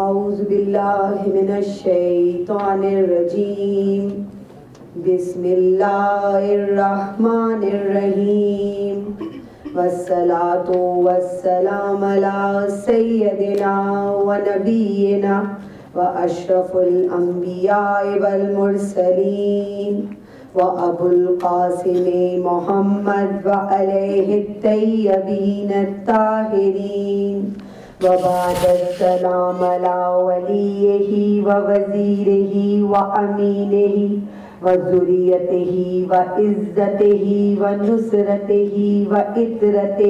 اعوذ باللہ من الشیطان الرجیم بسم اللہ الرحمن الرحیم والصلاة والسلام علی سیدنا و نبینا و اشرف الانبیاء والمرسلین و ابو القاسم محمد و علیہ الطیبین الطاہرین وبعد السلام علی ولیہ و وزیرہ و امینہ و ذریتہ و عزتہ و نصرتہ و اطرتہ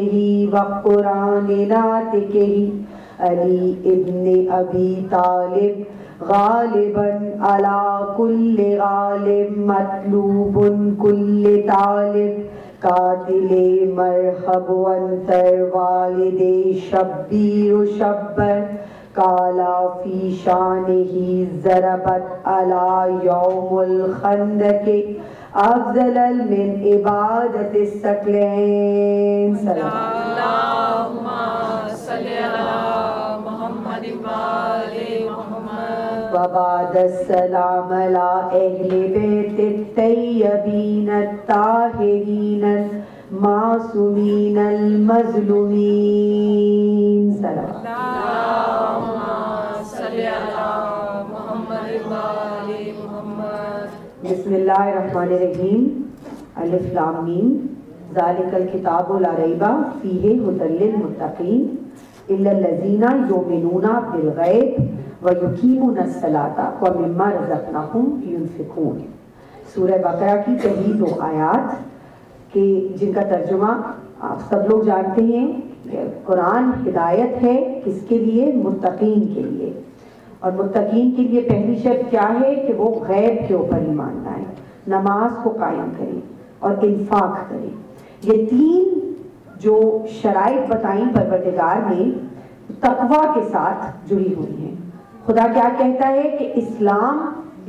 و قرآن ناطقہ علی ابن ابی طالب غالبا علی کل غالب مطلوب کل طالب قاتل مرحب وانتر والد شبیر شبر کالا فی شانہی ضربت علی یوم الخندق افضل من عبادت الثقلین اللہم صلی علی محمد وآل محمد وبعد السلام علی اہل بیت الطیبین الطاہرین المعصومین المظلومین اللہم صلی علی محمد وآل محمد بسم اللہ الرحمن الرحیم الف لام میم ذالک الکتاب لا ریب فیہ ھدی للمتقین الا الذین یؤمنون بالغیب وَيُقِيمُونَ الصَّلَاةَ وَمِمَّا رَزَقْنَاهُمْ يُنْفِقُونَ سورہ بقرہ کی پہلی 2 آیات کہ جن کا ترجمہ آپ سب لوگ جانتے ہیں. قرآن ہدایت ہے کس کے لیے؟ متقین کے لیے. اور متقین کے لیے پہلی شرط کیا ہے کہ وہ غیب کے اوپر ایمان لائیں، نماز کو قائم کریں اور انفاق کریں. یہ 3 جو شرائط بتائیں پروردگار نے تقویٰ کے ساتھ جڑی ہوئی ہیں. خدا کیا کہتا ہے کہ اسلام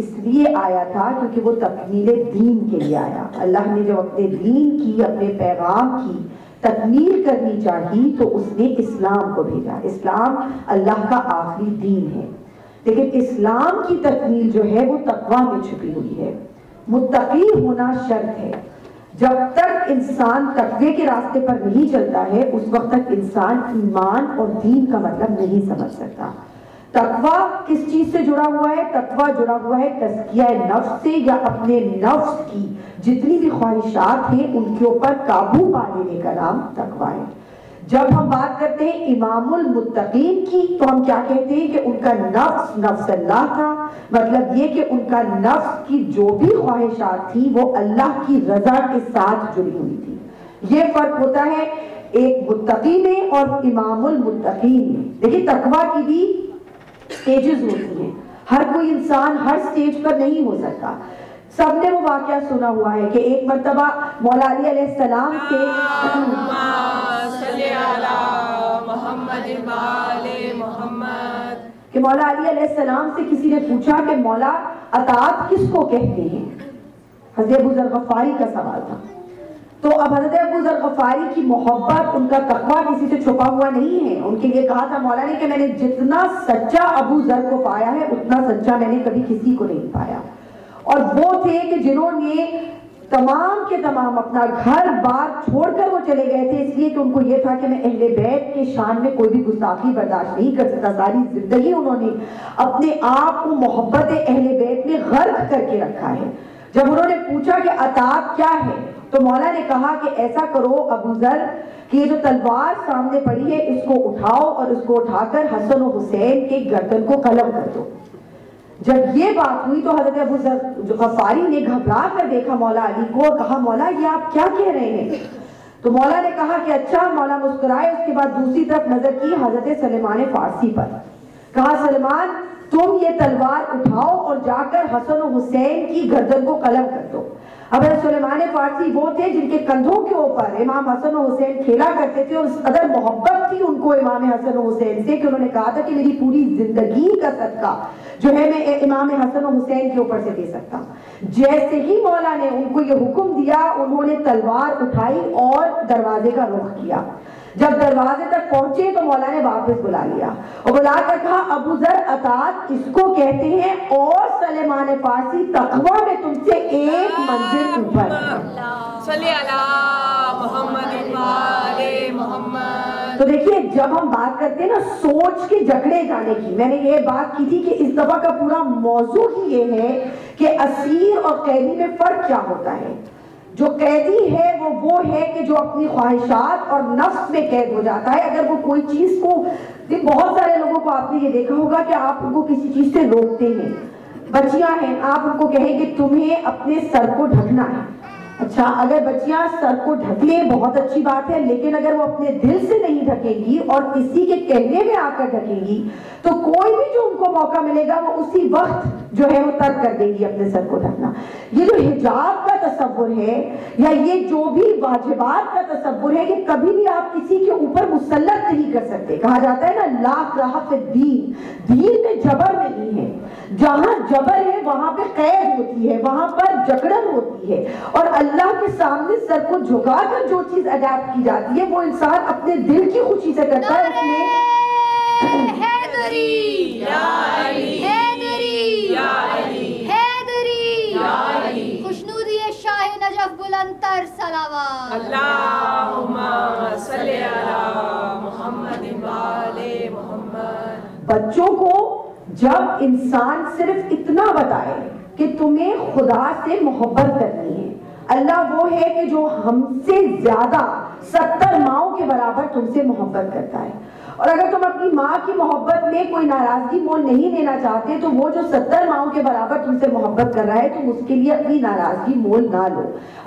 اس لیے آیا تھا کیونکہ وہ تکمیل دین کے لیے آیا. اللہ نے جب اپنے دین کی، اپنے پیغام کی تکمیل کرنی چاہی تو اس نے اسلام کو بھیجا. اسلام اللہ کا آخری دین ہے، لیکن اسلام کی تکمیل جو ہے وہ تقویٰ میں چھپی ہوئی ہے. متقی ہونا شرط ہے. جب تک انسان تقوی کے راستے پر نہیں چلتا ہے اس وقت تک انسان ایمان اور دین کا مطلب نہیں سمجھ سکتا. تقویٰ کس چیز سے جڑا ہوا ہے؟ تقویٰ جڑا ہوا ہے تزکیہ نفس سے، یا اپنے نفس کی جتنی بھی خواہشات ہیں ان کے اوپر قابو پا لینے کا نام تقویٰ ہے. جب ہم بات کرتے ہیں امام المتقین کی تو ہم کیا کہتے ہیں کہ ان کا نفس نفس اللہ تھا. مطلب یہ کہ ان کا نفس کی جو بھی خواہشات تھی وہ اللہ کی رضا کے ساتھ جڑی ہوئی تھی. یہ فرق ہوتا ہے ایک متقی میں اور امام المتقین میں. دیکھیے تقویٰ کی بھی سٹیجز ہوتی ہیں، ہر کوئی انسان ہر سٹیج پر نہیں ہو سکتا. سب نے وہ واقعہ سنا ہوا ہے کہ ایک مرتبہ مولا علی علیہ السلام سے کہ مولا علی علیہ السلام سے کسی نے پوچھا کہ مولا اطاعت کس کو کہتے ہیں؟ حضرت ابو ذر غفاری کا سوال تھا. تو اب حضرت ابو ذر غفاری کی محبت، ان کا تقویٰ کسی سے چھپا ہوا نہیں ہے. ان کے لیے کہا تھا مولا نے کہ میں نے جتنا سچا ابو ذر کو پایا ہے اتنا سچا میں نے کبھی کسی کو نہیں پایا. اور وہ تھے کہ جنہوں نے تمام کے تمام اپنا گھر بار چھوڑ کر وہ چلے گئے تھے اس لیے کہ ان کو یہ تھا کہ میں اہل بیت کے شان میں کوئی بھی گستاخی برداشت نہیں کر سکتا. ساری زندگی انہوں نے اپنے آپ کو محبت اہل بیت میں غرق کر کے رکھا ہے. جب انہوں نے پوچھا کہ اطاعت کیا ہے تو مولا نے کہا کہ ایسا کرو ابو ذر کہ یہ جو تلوار سامنے پڑی ہے اس کو اٹھاؤ اور اس کو اٹھا کر حسن و حسین کے گردن کو قلم کر دو. جب یہ بات ہوئی تو حضرت ابو ذر غفاری نے گھبرا کر دیکھا مولا علی کو اور کہا مولا یہ آپ کیا کہہ رہے ہیں؟ تو مولا نے کہا کہ اچھا. مولا مسکرائے. اس کے بعد دوسری طرف نظر کی حضرت سلیمان فارسی پر. کہا سلیمان تم یہ تلوار اٹھاؤ اور جا کر حسن و حسین کی گردن کو قلم کر دو. اب سلیمان فارسی وہ تھے جن کے کندھوں کے اوپر امام حسن و حسین کھیلا کرتے تھے، اور اس قدر محبت تھی ان کو امام حسن و حسین سے کہ انہوں نے کہا تھا کہ میری پوری زندگی کا صدقہ جو ہے میں امام حسن و حسین کے اوپر سے دے سکتا ہوں۔ جیسے ہی مولا نے ان کو یہ حکم دیا، انہوں نے تلوار اٹھائی اور دروازے کا رخ کیا۔ جب دروازے تک پہنچے تو مولا نے واپس بلا لیا اور بلا کر کہا ابو ذر اطاعت اس کو کہتے ہیں، اور سلیمان فارسی تقویٰ میں تم سے ایک منزل اوپر ہے۔ صلی اللہ محمد وآل محمد۔ تو دیکھیے جب ہم بات کرتے ہیں نا سوچ کے جکڑے جانے کی، میں نے یہ بات کی تھی کہ اس دفعہ کا پورا موضوع ہی یہ ہے کہ اسیر اور قیدی میں فرق کیا ہوتا ہے۔ جو قیدی ہے وہ ہے کہ جو اپنی خواہشات اور نفس میں قید ہو جاتا ہے۔ اگر وہ کوئی چیز کو، بہت سارے لوگوں کو آپ نے یہ دیکھا ہوگا کہ آپ ان کو کسی چیز سے روکتے ہیں، بچیاں ہیں آپ ان کو کہیں کہ تمہیں اپنے سر کو ڈھکنا ہے، اچھا اگر بچیاں سر کو ڈھک لیں بہت اچھی بات ہے، لیکن اگر وہ اپنے دل سے نہیں ڈھکیں گی اور کسی کے کہنے میں آ کر ڈھکیں گی تو کوئی بھی جو ان کو موقع ملے گا وہ اسی وقت جو ہے وہ ترک کر دیں گی اپنے سر کو ڈھکنا۔ یہ جو حجاب کا تصور ہے یا یہ جو بھی واجبات کا تصور ہے کہ کبھی بھی آپ کسی کے اوپر مسلط نہیں کر سکتے۔ کہا جاتا ہے نا لا اکراہ فی الدین، دین میں جبر نہیں ہے، جہاں جبر ہے وہاں پہ قید ہوتی ہے، وہاں پر جکڑن ہوتی ہے، اور اللہ کے سامنے سر کو جھکا کر جو چیز اڈاپٹ کی جاتی ہے وہ انسان اپنے دل کی خوشی سے کرتا ہے۔ اس میں حیدری یا علی، حیدری یا علی، حیدری یا علی، خوشنودی شاہ نجف بلند تر صلوات۔ اللہم صلی علی محمد وآل محمد۔ بچوں کو جب انسان صرف اتنا بتائے کہ تمہیں خدا سے محبت کرنی ہے، اللہ وہ ہے کہ جو ہم سے زیادہ 70 ماؤں کے برابر تم سے محبت کرتا ہے، اور اگر تم اپنی ماں کی محبت میں کوئی ناراضگی مول نہیں لینا چاہتے تو وہ جو 70 ماؤں کے برابر تم سے محبت کر رہا ہے تم اس کے لیے اپنی ناراضگی مول نہ لو،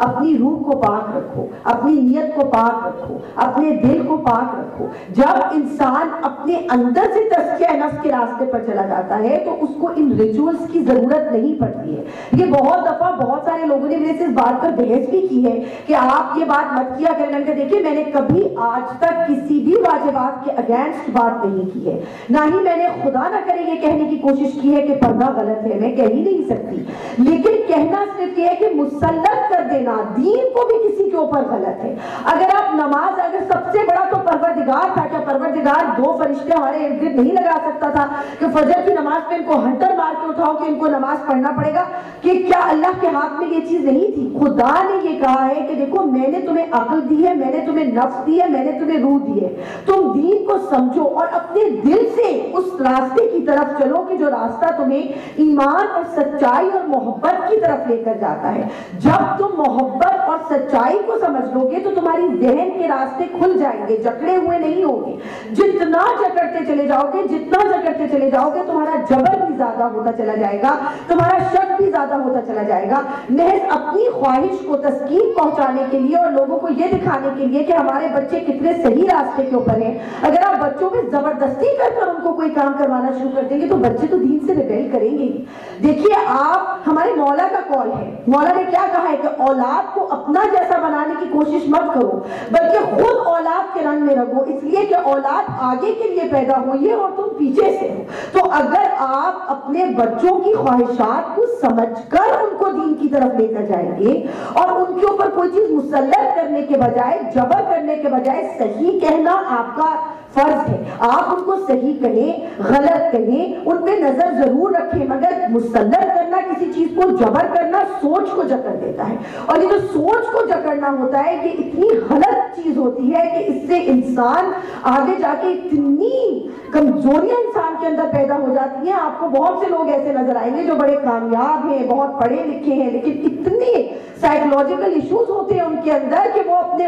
اپنی روح کو پاک رکھو، اپنی نیت کو پاک رکھو، اپنے دل کو پاک رکھو۔ جب انسان اپنے اندر سے تزکیہ نفس کے راستے پر چلا جاتا ہے تو اس کو ان ریچولز کی ضرورت نہیں پڑتی ہے۔ یہ بہت دفعہ بہت سارے لوگوں نے میرے سے اس بات پر بحث بھی کی ہے کہ آپ یہ بات مت کیا کریں، کہ دیکھیے میں نے کبھی آج تک کسی بھی واجبات کے اگینسٹ بات نہیں کی ہے، نہ ہی میں نے خدا نہ کرے یہ کہنے کی کوشش کی ہے کہ پردہ غلط ہے، میں کہہ ہی نہیں سکتی، لیکن کہنا صرف یہ ہے کہ مسلط کر دینا دین کو بھی کسی کے اوپر غلط ہے۔ اگر آپ نماز، اگر سب سے بڑا تو پروردگار تھا، کیا پروردگار 2 فرشتے ہمارے ارد گرد نہیں لگا سکتا تھا کہ فجر کی نماز پہ ان کو ہنٹر مار کے اٹھاؤ کہ ان کو نماز پڑھنا پڑے گا؟ کہ کیا اللہ کے ہاتھ میں یہ چیز نہیں تھی؟ خدا نے یہ کہا ہے کہ دیکھو میں نے تمہیں عقل دی ہے، میں نے تمہیں نفس دی ہے، میں نے تمہیں روح دی ہے، تم دین کو سمجھو اور اپنے دل سے اس راستے کی طرف چلو کہ جو راستہ تمہیں ایمان اور سچائی اور محبت کی طرف لے کر جاتا ہے۔ جب تم محبت اور سچائی کو سمجھ لو گے تو تمہاری ذہن کے راستے کھل جائیں گے، جکڑے ہوئے نہیں ہوں گے۔ جتنا جکڑتے چلے جاؤ گے، جتنا جکڑتے چلے جاؤ گے تمہارا جبر بھی زیادہ ہوتا چلا جائے گا، تمہارا شک بھی زیادہ ہوتا چلا جائے گا، محض اپنی خواہش کو تسکین پہنچانے کے لیے اور لوگوں کو یہ دکھانے کے لیے کہ ہمارے بچے کتنے صحیح راستے کے اوپر ہیں۔ اگر آپ بچوں میں زبردستی کر ان کو کوئی کام کروانا شروع کر دیں گے تو بچے تو دین سے ریبیل کریں گے ہی۔ دیکھیے آپ، ہمارے مولا کا قول ہے، مولا نے کیا کہا ہے کہ اولاد کو اپنا جیسا بنانے کی کوشش مت کرو بلکہ خود اولاد کے رنگ میں رہو، اس لیے کہ اولاد آگے کے لیے پیدا ہوئی ہے اور تم پیچھے سے ہو۔ تو اگر آپ اپنے بچوں کی خواہشات کو سمجھ کر ان کو دین کی طرف لے کر جائیں گے اور ان کے اوپر کوئی چیز مسلط کرنے کے بجائے، جبر کرنے کے بجائے صحیح کہنا آپ کا فرض ہے، آپ ان کو صحیح کہیں، غلط کہیں، ان پہ نظر ضرور رکھیں، مگر مسلط کرنا کسی چیز کو، جبر کرنا سوچ کو جکڑ دیتا ہے، اور یہ جو سوچ کو جکڑنا ہوتا ہے یہ اتنی غلط چیز ہوتی ہے کہ اس سے انسان آگے جا کے اتنی کمزوریاں انسان کے اندر پیدا ہو جاتی ہیں۔ آپ کو بہت سے لوگ ایسے نظر آئیں گے جو بڑے کامیاب ہیں، بہت پڑھے لکھے ہیں، لیکن اتنے سائیکولوجیکل ایشوز ہوتے ہیں ان کے اندر کہ وہ اپنے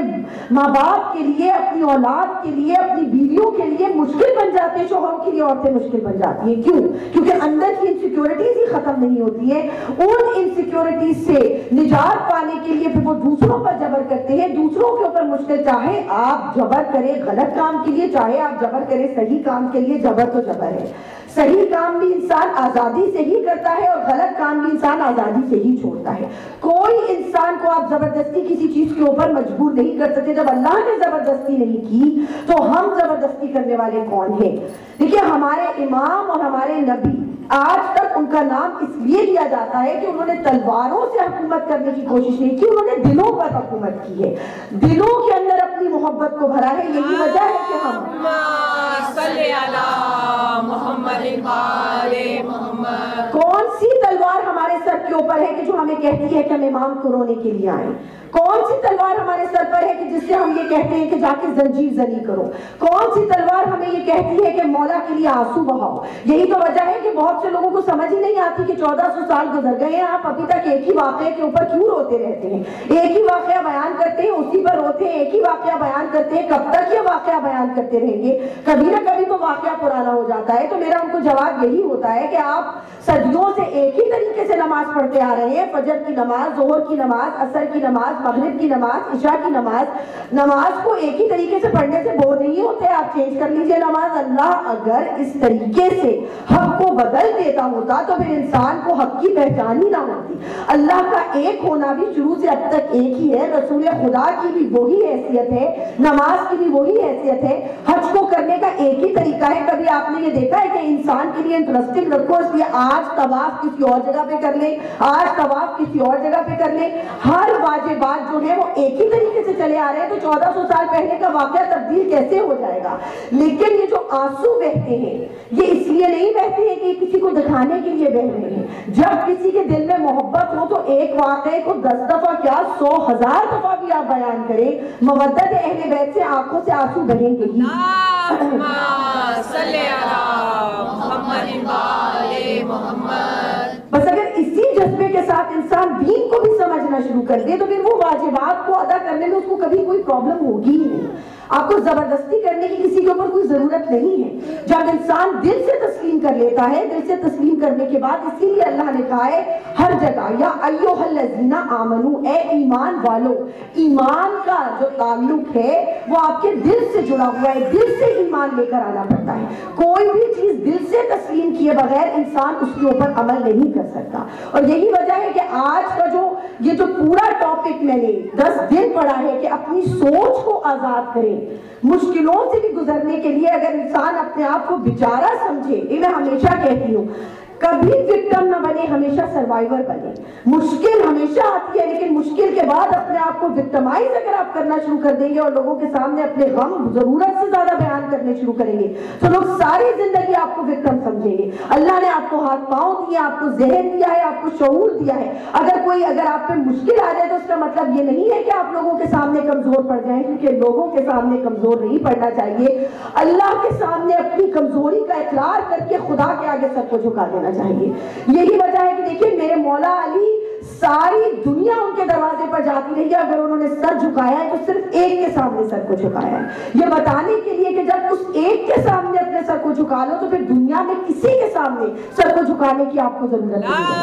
ماں باپ کے لیے، اپنی اولاد کے لیے، اپنی بیویوں کے لیے مشکل بن جاتے ہیں، شوہروں کے لیے عورتیں مشکل بن جاتی ہیں۔ کیوں؟ کیونکہ اندر کی انسیکیورٹیز ہی ختم نہیں ہوتی ہے۔ ان انسیکیورٹیز سے نجات پانے کے لیے پھر وہ دوسروں پر جبر کرتے ہیں، دوسروں کے اوپر مشکل، چاہے آپ جبر کریں غلط کام کے لیے، چاہے آپ جبر کریں صحیح کام کے لیے، جبر تو جبر ہے۔ صحیح کام بھی انسان آزادی سے ہی کرتا ہے اور غلط کام بھی انسان آزادی سے ہی چھوڑتا ہے۔ کوئی انسان کو آپ زبردستی کسی چیز کے اوپر مجبور نہیں کر سکتے. جب اللہ نے زبردستی نہیں کی تو ہم زبردستی کرنے والے کون ہیں؟ دیکھیے ہمارے امام اور ہمارے نبی آج تک ان کا نام اس لیے لیا جاتا ہے کہ انہوں نے تلواروں سے حکومت کرنے کی کوشش نہیں کی, انہوں نے دلوں پر حکومت کی ہے, دلوں کے اندر اپنی محبت کو بھرا ہے. یہی وجہ ہے کہ ہم کون سی تلوار ہمارے سر کے اوپر ہے کہ جو ہمیں کہتی ہے کہ ہم امام کو رونے کے لیے آئیں؟ کون سی تلوار ہمارے سر پر ہے کہ جس سے ہم یہ کہتے ہیں کہ جا کے زنجیر زنی کرو؟ کون سی تلوار ہمیں یہ کہتی ہے کہ مولا کے لیے آنسو بہاؤ؟ یہی تو وجہ ہے کہ بہت سے لوگوں کو سمجھ ہی نہیں آتی کہ 1400 سال گزر گئے ہیں, آپ ابھی تک ایک ہی واقعے کے اوپر کیوں روتے رہتے ہیں؟ ایک ہی واقعہ بیان کرتے ہیں, اسی پر روتے ہیں, ایک ہی واقعہ بیان کرتے ہیں, کب تک یہ واقعہ بیان کرتے رہیں گے؟ کبھی نہ کبھی تو واقعہ پرانا ہو جاتا ہے. تو میرا ان کو جواب یہی ہوتا ہے کہ آپ صدیوں سے ایک ہی طریقے سے نماز پڑھتے آ رہے ہیں, فجر کی نماز, ظہر کی نماز, عصر کی نماز, مغرب کی نماز, عشاء کی نماز کو ایک ہی طریقے سے پڑھنے سے بور نہیں ہوتے. آپ چینج کر لیجئے نماز. اللہ اگر اس طریقے سے حق کو بدل دیتا ہوتا تو پھر انسان کو حق کی پہچان ہی نہ ہوتی. اللہ کا ایک ہونا بھی شروع سے اب تک ایک ہی ہے, رسول خدا کی بھی وہی حیثیت ہے, نماز کی بھی وہی حیثیت ہے, حج کو کرنے کا ایک ہی طریقہ ہے. کبھی آپ نے یہ دیکھا ہے کہ انسان کے لیے انٹرسٹنگ رکھو اس لیے آج طواف کسی اور جگہ پہ کر لیں, آج طواف کسی اور جگہ پہ کر لیں. ہر واجبات جو ہے وہ ایک ہی طریقے سے چلے آ رہے ہیں, تو 1400 سال پہلے کا واقعہ تبدیل کیسے ہو جائے گا؟ لیکن یہ جو آنسو بہتے ہیں یہ اس لیے نہیں بہتے ہیں کہ کسی کو دکھانے کے لیے بہ رہے ہیں. جب کسی کے دل میں محبت ہو تو ایک واقعے کو 10 دفعہ کیا 100,000 دفعہ بھی آپ بیان کریں, مودت اہل بیت سے آنکھوں سے آنسو بہیں گے ہی. بس اگر اسی جذبے کے ساتھ انسان دین کو بھی سمجھنا شروع کر دے تو پھر وہ واجبات کو ادا کرنے میں اس کو کبھی کوئی پرابلم ہوگی ہی نہیں. آپ کو زبردستی کرنے کی کسی کے اوپر کوئی ضرورت نہیں ہے. جب انسان دل سے تسلیم کر لیتا ہے, دل سے تسلیم کرنے کے بعد, اسی لیے اللہ نے کہا ہے ہر جگہ یا ایھا الذین آمنو, اے ایمان والو. ایمان کا جو تعلق ہے وہ آپ کے دل سے جڑا ہوا ہے, دل سے ایمان لے کر آنا پڑتا ہے. کوئی بھی چیز دل سے تسلیم کیے بغیر انسان اس کے اوپر عمل نہیں کر سکتا. اور یہی وجہ ہے کہ آج کا یہ جو پورا ٹاپک میں نے 10 دن پڑھا ہے کہ اپنی سوچ کو آزاد کریں, مشکلوں سے بھی گزرنے کے لیے. اگر انسان اپنے آپ کو بیچارہ سمجھے, یہ میں ہمیشہ کہتی ہوں, کبھی وکٹم نہ بنے, ہمیشہ سروائیور بنے. مشکل ہمیشہ آتی ہے لیکن مشکل کے بعد اپنے آپ کو وکٹمائز اگر آپ کرنا شروع کر دیں گے اور لوگوں کے سامنے اپنے غم ضرورت سے زیادہ بیان کرنے شروع کریں گے تو لوگ ساری زندگی آپ کو وکٹم سمجھیں گے. اللہ نے آپ کو ہاتھ پاؤں دیا, آپ کو ذہن دیا ہے, آپ کو شعور دیا ہے. اگر آپ پہ مشکل آ جائے تو اس کا مطلب یہ نہیں ہے کہ آپ لوگوں کے سامنے کمزور پڑ جائیں, کیونکہ لوگوں کے سامنے کمزور نہیں پڑنا چاہیے. اللہ کے سامنے اپنی کمزوری کا اقرار کر کے خدا کے آگے سر کو جھکا دینا چاہیے. یہی وجہ ہے کہ دیکھیے میرے مولا علی ساری دنیا ان کے دروازے پر جاتی رہی ہے, اگر انہوں نے سر جھکایا ہے تو صرف ایک کے سامنے سر کو جھکایا ہے, یہ بتانے کے لیے کہ جب اس ایک کے سامنے اپنے سر کو جھکا لو تو پھر دنیا میں کسی کے سامنے سر کو جھکانے کی آپ کو ضرورت نہیں ہے.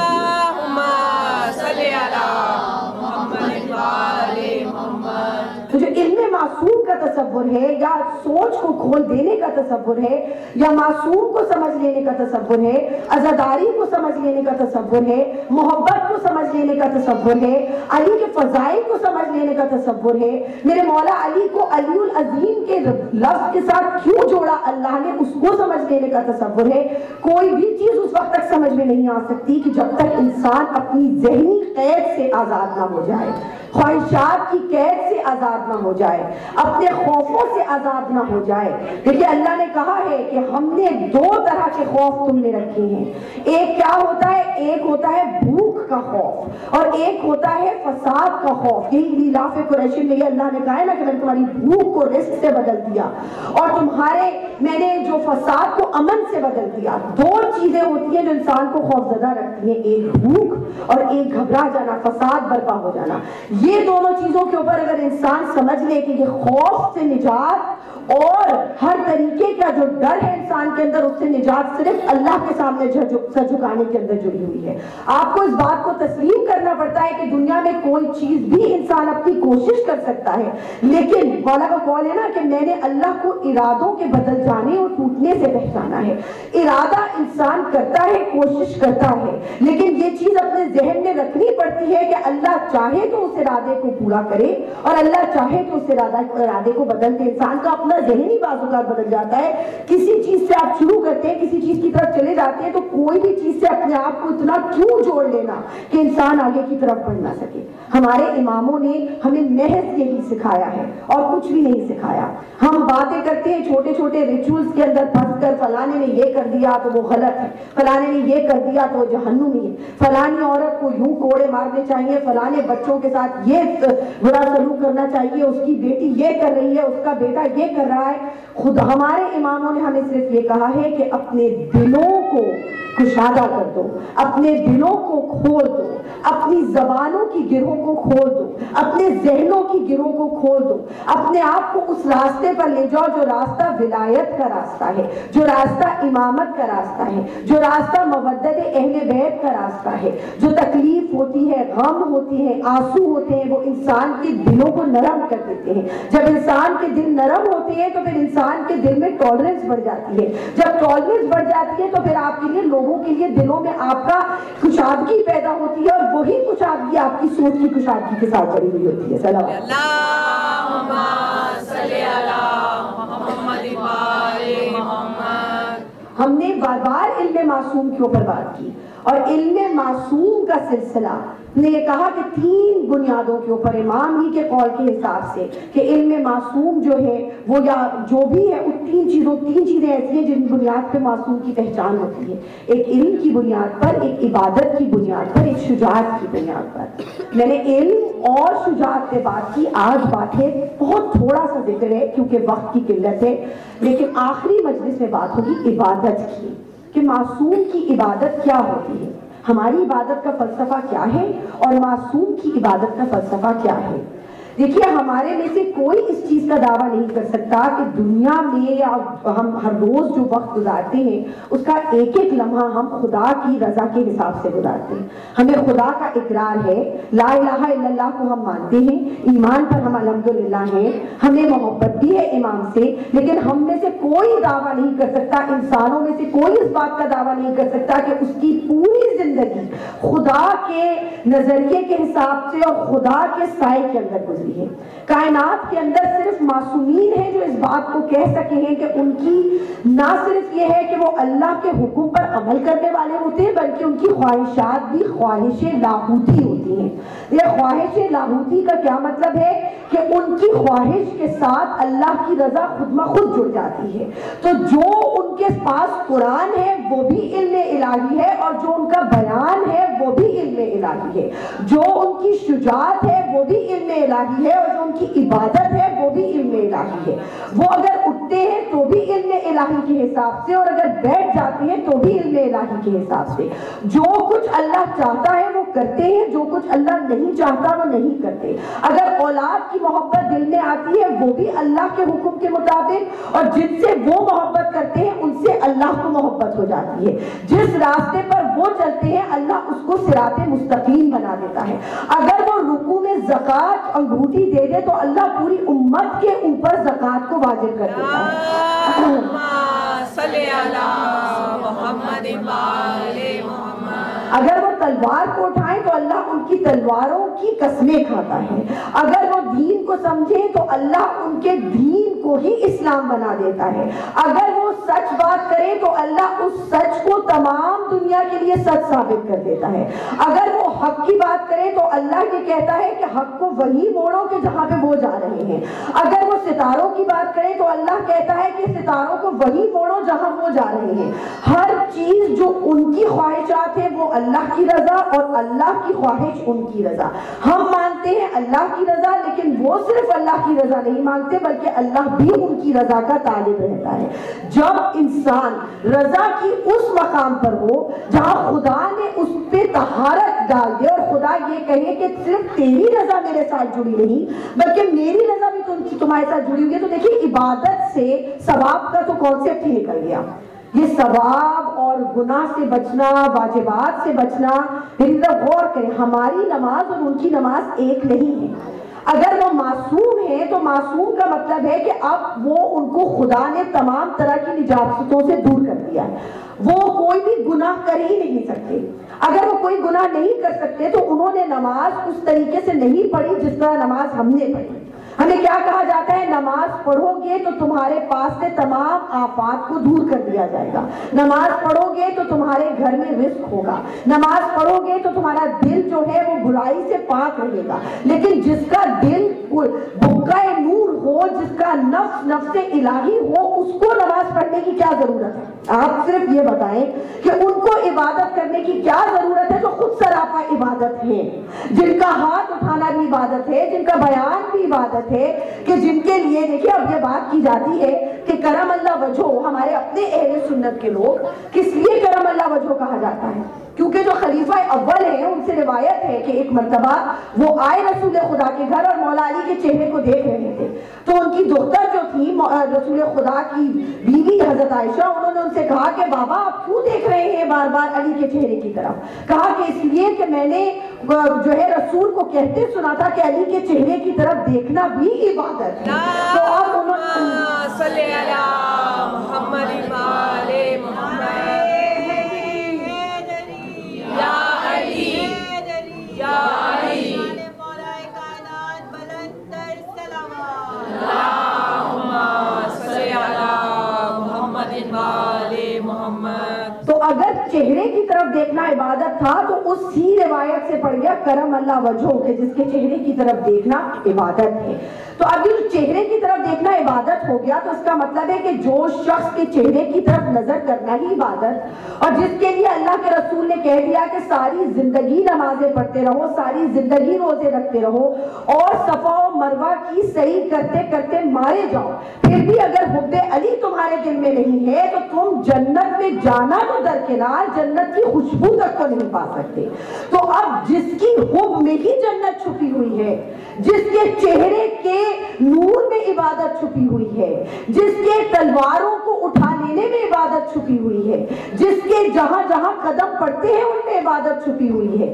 تو جو علم معصوم کا تصور ہے یا سوچ کو کھول دینے کا تصور ہے یا معصوم کو سمجھ لینے کا تصور ہے, عزاداری کو سمجھ لینے کا تصور ہے, محبت کو سمجھ لینے کا تصور ہے, علی کے فضائل کو سمجھ لینے کا تصور ہے, میرے مولا علی کو علی العظیم کے لفظ کے ساتھ کیوں جوڑا اللہ نے, اس کو سمجھ لینے کا تصور ہے. کوئی بھی چیز اس وقت تک سمجھ میں نہیں آ سکتی کہ جب تک انسان اپنی ذہنی قید سے آزاد نہ ہو جائے, خواہشات کی قید سے آزاد نہ ہو جائے, اپنے خوفوں سے آزاد نہ ہو جائے. دیکھیے اللہ نے کہا ہے کہ ہم نے 2 طرح کے خوف تم نے رکھے ہیں. ایک کیا ہوتا ہے, ایک ہوتا ہے بھوک کا خوف اور ایک ہوتا ہے فساد کا خوف. یہی لیلاف قریش میں یہ اللہ نے کہا ہے نا کہ میں نے تمہاری بھوک کو رزق سے بدل دیا اور میں نے جو فساد کو امن سے بدل دیا. 2 چیزیں ہوتی ہیں جو انسان کو خوفزدہ رکھتی ہیں, ایک بھوک اور ایک گھبرا جانا, فساد برپا ہو جانا. یہ دونوں چیزوں کے اوپر اگر انسان سمجھ لے کہ یہ خوف سے نجات اور ہر طریقے کا جو ڈر ہے انسان کے اندر، اس سے نجات صرف اللہ کے سامنے سر جھکانے کے اندر جڑی ہوئی ہے۔ آپ کو اس بات کو تسلیم کرنا پڑتا ہے کہ دنیا میں کوئی چیز بھی انسان اپنی کوشش کر سکتا ہے، لیکن مولا کا قول ہے نا کہ میں نے اللہ کو ارادوں کے بدل جانے اور ٹوٹنے سے پہچانا ہے۔ ارادہ انسان کرتا ہے، کوشش کرتا ہے، لیکن یہ چیز اپنے ذہن میں رکھنی پڑتی ہے کہ اللہ چاہے تو اس ارادے کو پورا کرے اور اللہ چاہے تو اس ارادے کو بدل دے۔ انسان کا اپنا ذہنی بازوقات بدل جاتا ہے۔ کسی چیز سے آپ شروع کرتے ہیں، کسی چیز کی طرف چلے جاتے ہیں، تو کوئی بھی چیز سے اپنے آپ کو اتنا کیوں جوڑ لینا کہ انسان آگے کی طرف بڑھ نہ سکے۔ ہمارے اماموں نے ہمیں محض یہی سکھایا ہے اور کچھ بھی نہیں سکھایا۔ ہم باتیں کرتے ہیں چھوٹے چھوٹے ریچولز کے اندر پھنس کر، فلانے نے یہ کر دیا تو وہ غلط ہے، فلانے نے یہ کر دیا تو وہ جہنمی ہے، فلانی عورت کو یوں کوڑے مارنے چاہیے، فلانے بچوں کے ساتھ یہ برا سلوک کرنا چاہیے، اس کی بیٹی یہ کر رہی ہے، اس کا بیٹا یہ کر رہا ہے۔ خود ہمارے اماموں نے ہمیں صرف یہ کہا ہے کہ اپنے دلوں کو کشادہ کر دو، اپنے دلوں کو کھول دو، اپنی زبانوں کی گرہوں کو کھول دو، اپنے ذہنوں کی گرہوں کو کھول دو، اپنے آپ کو اس راستے پر لے جاؤ جو راستہ ولایت کا راستہ ہے، جو راستہ امامت کا راستہ ہے، جو راستہ مودت اہل بیت کا راستہ ہے۔ جو تکلیف ہوتی ہے، غم ہوتی ہے، آنسو ہوتے ہیں، وہ انسان کے دلوں کو نرم کر دیتے ہیں۔ جب انسان کے دل نرم ہوتے ہیں تو پھر انسان کے دل میں ٹالرنس بڑھ جاتی ہے۔ جب ٹالرنس بڑھ جاتی ہے تو پھر آپ کے لیے لوگوں کے لیے دلوں میں آپ کا کشادگی پیدا ہوتی ہے، اور وہی کشادگی آپ کی سوچ کی کشادگی کے ساتھ بڑی ہوئی ہوتی ہے۔ صلوات اللہم صلی علی محمد و آل محمد۔ ہم نے بار بار علم معصوم کے اوپر بات کی، اور علم معصوم کا سلسلہ نے یہ کہا کہ 3 بنیادوں کے اوپر، امام ہی کے قول کے حساب سے، کہ علم معصوم جو ہے وہ یا جو بھی ہے، ان 3 چیزیں ایسی ہیں جن بنیاد پہ معصوم کی پہچان ہوتی ہے۔ ایک علم کی بنیاد پر، ایک عبادت کی بنیاد پر، ایک شجاعت کی بنیاد پر۔ میں نے علم اور شجاعت پہ بات کی، آج بات ہے بہت تھوڑا سا ذکر ہے کیونکہ وقت کی قلت ہے، لیکن آخری مجلس میں بات ہوگی عبادت کی، کہ معصوم کی عبادت کیا ہوتی ہے، ہماری عبادت کا فلسفہ کیا ہے اور معصوم کی عبادت کا فلسفہ کیا ہے۔ دیکھیے، ہمارے میں سے کوئی اس چیز کا دعویٰ نہیں کر سکتا کہ دنیا میں یا ہم ہر روز جو وقت گزارتے ہیں اس کا ایک ایک لمحہ ہم خدا کی رضا کے حساب سے گزارتے ہیں۔ ہمیں خدا کا اقرار ہے، لا الہ الا اللہ کو ہم مانتے ہیں، ایمان پر ہم الحمدللہ ہیں، ہمیں محبت بھی ہے امام سے، لیکن ہم میں سے کوئی دعویٰ نہیں کر سکتا، انسانوں میں سے کوئی اس بات کا دعویٰ نہیں کر سکتا کہ اس کی پوری زندگی خدا کے نظریے کے حساب سے اور خدا کے سائے کے اندر گزری ہے۔ کائنات کے اندر صرف معصومین ہیں جو اس بات کو کہہ سکے ہیں کہ ان کی نہ صرف یہ ہے کہ وہ اللہ کے حکم پر عمل کرنے والے ہوتے ہیں، بلکہ ان کی خواہشات بھی خواہش لاہوتی ہوتی ہیں۔ یہ خواہش لاہوتی کا کیا مطلب ہے؟ کہ ان کی خواہش کے ساتھ اللہ کی رضا خود بخود جڑ جاتی ہے۔ تو جو ان کے پاس قرآن ہے وہ بھی علم الہی ہے، اور جو ان کا بیان ہے وہ بھی علم الہی ہے۔ جو ان کی شجاعت ہے وہ بھی علم الہی ہے، اور جو ان کی عبادت ہے وہ بھی علم الہی ہے۔ وہ اگر اٹھتے ہیں تو بھی علم الہی کے حساب سے، اور اگر بیٹھ جاتے ہیں تو بھی علم الہی کے حساب سے۔ جو کچھ اللہ چاہتا ہے وہ کرتے ہیں، جو کچھ اللہ نہیں چاہتا وہ نہیں کرتے۔ اگر اولاد کی محبت دل میں آتی ہے وہ بھی اللہ کے حکم کے مطابق، اور جن سے وہ محبت کرتے ہیں ان سے اللہ کو محبت ہو جاتی ہے۔ جس راستے پر وہ چلتے ہیں اللہ اس کو صراط مستقیم بنا دیتا ہے۔ اگر وہ رکوع میں زکوٰۃ انگوٹھی دے دے تو اللہ پوری امت کے اوپر زکوٰۃ کو واجب کر دیتا ہے۔ صلی علی محمد و آل محمد۔ اگر وہ تلوار کو اٹھائیں تو اللہ ان کی تلواروں کی قسمیں کھاتا ہے۔ اگر وہ دین کو سمجھیں تو اللہ ان کے دین کو ہی اسلام بنا دیتا ہے۔ اگر وہ سچ بات کریں تو اللہ اس سچ کو تمام دنیا کے لیے سچ ثابت کر دیتا ہے۔ اگر وہ حق کی بات کریں تو اللہ یہ کہتا ہے کہ حق کو وہی موڑو کہ جہاں پہ وہ جا رہے ہیں۔ اگر وہ ستاروں کی بات کریں تو اللہ کہتا ہے کہ ستاروں کو وہی موڑو جہاں وہ جا رہے ہیں۔ ہر چیز جو ان کی خواہشات ہیں وہ اللہ کی رضا، اور اللہ کی خواہش ان کی رضا۔ ہم مانتے ہیں اللہ کی رضا، لیکن وہ صرف اللہ کی رضا نہیں مانگتے بلکہ اللہ بھی ان کی رضا کا طالب رہتا ہے۔ جب انسان رضا کی اس مقام پر ہو جہاں خدا نے اس پہ طہارت ڈال دے اور خدا خدا یہ کہے کہ صرف تیری رضا میرے ساتھ جڑی نہیں بلکہ میری رضا بھی تمہارے ساتھ جڑی ہوئی ہے، تو دیکھیے عبادت سے ثواب کا تو کانسیپٹ ہی نکل گیا۔ یہ ثواب اور گناہ سے بچنا، واجبات سے بچنا، میری طرف غور کریں، ہماری نماز اور ان کی نماز ایک نہیں ہے۔ اگر وہ معصوم ہے تو معصوم کا مطلب ہے کہ اب وہ ان کو خدا نے تمام طرح کی نجاستوں سے دور کر دیا ہے، وہ کوئی بھی گناہ کر ہی نہیں سکتے۔ اگر وہ کوئی گناہ نہیں کر سکتے تو انہوں نے نماز اس طریقے سے نہیں پڑھی جس طرح نماز ہم نے پڑھی۔ ہمیں کیا کہا جاتا ہے؟ نماز پڑھو گے تو تمہارے پاس سے تمام آفات کو دور کر دیا جائے گا، نماز پڑھو گے تو تمہارے گھر میں رزق ہوگا، نماز پڑھو گے تو تمہارا دل جو ہے وہ برائی سے پاک رہے گا۔ لیکن جس کا دل بھکائے نور ہو، جس کا نفس الہی ہو، اس کو نماز پڑھنے کی کیا ضرورت ہے؟ آپ صرف یہ بتائیں کہ ان کو عبادت کرنے کی کیا ضرورت ہے جو خود سراپا عبادت ہے، جن کا ہاتھ اٹھانا بھی عبادت ہے، جن کا بیان بھی عبادت ہے، کہ جن کے لیے دیکھیں اب یہ بات کی جاتی ہے کہ کرم اللہ وجہہ، ہمارے اپنے اہل سنت کے لوگ کس لیے کرم اللہ وجہہ کہا جاتا ہے؟ کیونکہ جو خلیفہ اول ہیں ان سے روایت ہے کہ ایک مرتبہ وہ آئے رسول خدا کے گھر اور مولا علی کے چہرے کو دیکھ رہے تھے، تو ان کی دختر جو تھی رسول خدا کی بیوی حضرت عائشہ، انہوں نے ان سے کہا کہ بابا آپ کیوں دیکھ رہے ہیں بار بار علی کے چہرے کی طرف؟ کہا کہ اس لیے کہ میں نے جو ہے رسول کو کہتے سنا تھا کہ علی کے چہرے کی طرف دیکھنا بھی عبادت ہے۔ تو اب انہوں نے صلی اللہ محمد وآل محمد یا علی یا علی مولا کائنات بلند تر صلوات اللہم صلی اللہ محمد وآل محمد۔ تو اگر چہرے کی طرف دیکھنا عبادت تھا تو اس ہی روایت سے پڑ گیا کرم اللہ وجہہ کہ جس کے چہرے کی طرف دیکھنا عبادت ہے۔ تو اب جو چہرے کی طرف دیکھنا عبادت ہو گیا تو اس کا مطلب ہے کہ جو شخص کے چہرے کی طرف نظر کرنا ہی عبادت، اور جس کے لیے اللہ کے رسول نے کہہ دیا کہ ساری زندگی نمازیں پڑھتے رہو، ساری زندگی روزے رکھتے رہو اور صفا و مروہ کی سعی کرتے کرتے مارے جاؤ، پھر بھی اگر حب علی تمہارے دل میں نہیں ہے تو تم جنت میں جانا تو درکنار، جنت کی خوشبو تک تو نہیں پا سکتے۔ تو اب جس کی حب میں ہی جنت چھپی ہوئی ہے، جس کے چہرے کے نور میں عبادت چھپی ہوئی ہے، جس کے تلواروں کو اٹھا لینے میں عبادت چھپی ہوئی ہے، جس کے جہاں جہاں قدم پڑتے ہیں ان میں عبادت چھپی ہوئی ہے،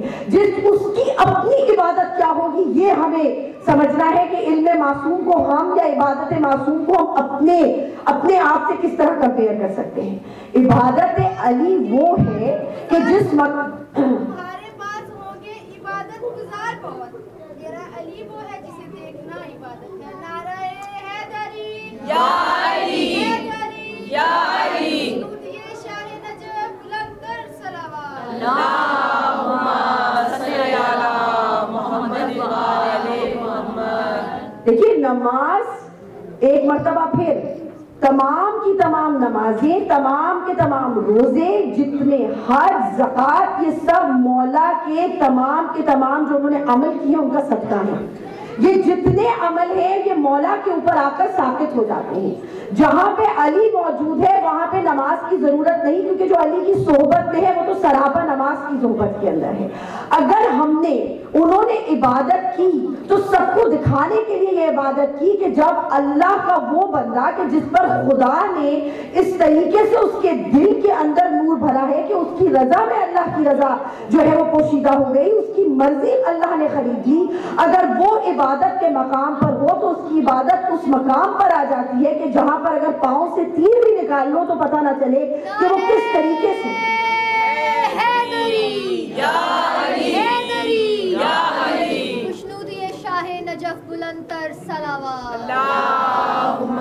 اس کی اپنی عبادت کیا ہوگی یہ ہمیں سمجھنا ہے کہ علم معصوم کو ہم یا عبادت معصوم کو ہم اپنے آپ سے کس طرح کمپیئر کر سکتے ہیں۔ عبادت علی وہ ہے کہ جس وقت ہمارے پاس ہوں گے عبادت گزار بہت، میرا علی وہ ہے جسے دیکھنا عبادت ہے۔ نعرہ حیدری یا علی یا علی یہ شاہ نجف بلند تر صلوات اللہم صلی اللہ محمد وآل محمد۔ دیکھیے نماز ایک مرتبہ پھر تمام کی تمام نمازیں، تمام کے تمام روزے، جتنے حج، زکوٰۃ، یہ سب مولا کے تمام جو انہوں نے عمل کیے ان کا صدقہ ہے۔ یہ جتنے عمل ہیں یہ مولا کے اوپر آ کر ساقط ہو جاتے ہیں۔ جہاں پہ علی موجود ہے وہاں پہ نماز کی ضرورت نہیں، کیونکہ جو علی کی صحبت میں ہے وہ تو سراپا نماز کی صحبت کے اندر ہے۔ اگر انہوں نے عبادت کی تو سب کو دکھانے کے لیے یہ عبادت کی کہ جب اللہ کا وہ بندہ کہ جس پر خدا نے اس طریقے سے اس کے دل کے اندر نور بھرا ہے کہ اس کی رضا میں اللہ کی رضا جو ہے وہ پوشیدہ ہو گئی، اس کی مرضی اللہ نے خرید لی، اگر وہ عبادت کے مقام پر ہو تو اس کی عبادت اس مقام پر آ جاتی ہے کہ جہاں پر اگر پاؤں سے تیر بھی نکال لو تو پتہ نہ چلے کہ وہ کس طریقے سے خوشنودی شاہ نجف بلند تر صلوات اللہم